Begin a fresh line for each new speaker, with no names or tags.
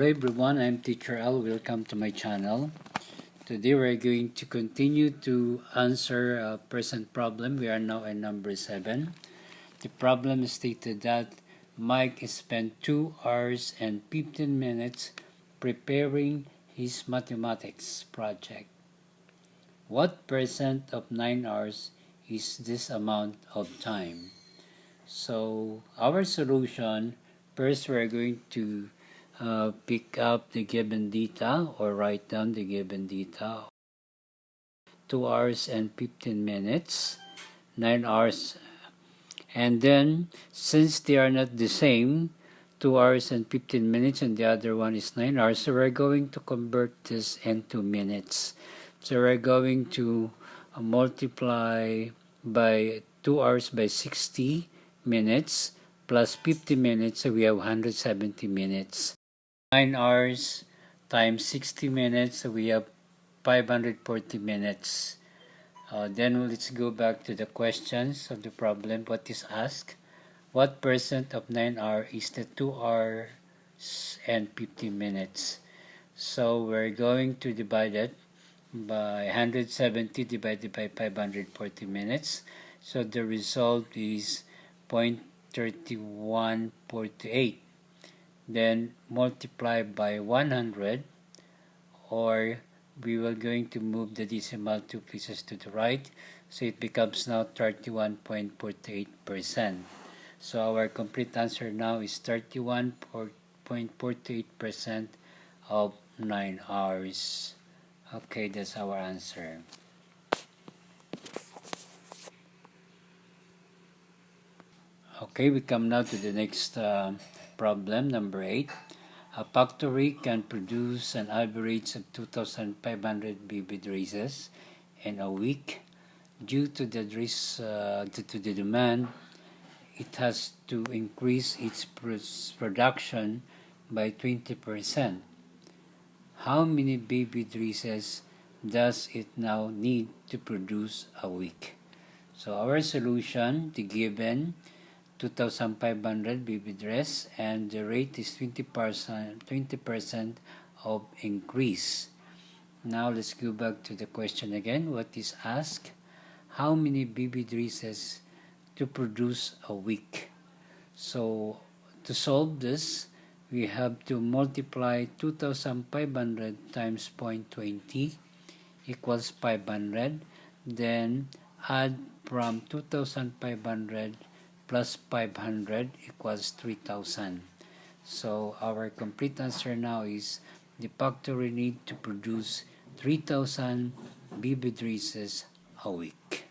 everyone, I'm Teacher Al. Welcome to my channel. Today we're going to continue to answer a present problem. We are now in number 7. The problem stated that Mike spent 2 hours and 15 minutes preparing his mathematics project. What percent of 9 hours is this amount of time? So our solution, first we're going to pick up the given data or write down the given data. 2 hours and 15 minutes, 9 hours, and then since they are not the same, 2 hours and 15 minutes and the other one is 9 hours, so we're going to convert this into minutes. So we're going to multiply by 2 hours by 60 minutes plus 50 minutes, so we have 170 minutes. 9 hours times 60 minutes, so we have 540 minutes. Then let's go back to the questions of the problem. What is asked? What percent of 9 hours is the 2 hours and 50 minutes? So we're going to divide it by 170 divided by 540 minutes. So the result is 0.3148. Then multiply by 100, or we will going to move the decimal 2 places to the right, so it becomes now 31.48%. So our complete answer now is 31.48% of 9 hours. Okay, that's our answer. Okay, we come now to the next problem, number 8. A factory can produce an average of 2,500 vivid races in a week. Due to the demand, it has to increase its production by 20%. How many vivid races does it now need to produce a week? So our solution, the given 2,500 vivid races, and the rate is 20% of increase. Now let's go back to the question again. What is asked? How many vivid races to produce a week? So to solve this, we have to multiply 2,500 times 0.20 equals 500. Then add from 2,500 plus 500 equals 3,000. So our complete answer now is the factory need to produce 3,000 vivid races a week.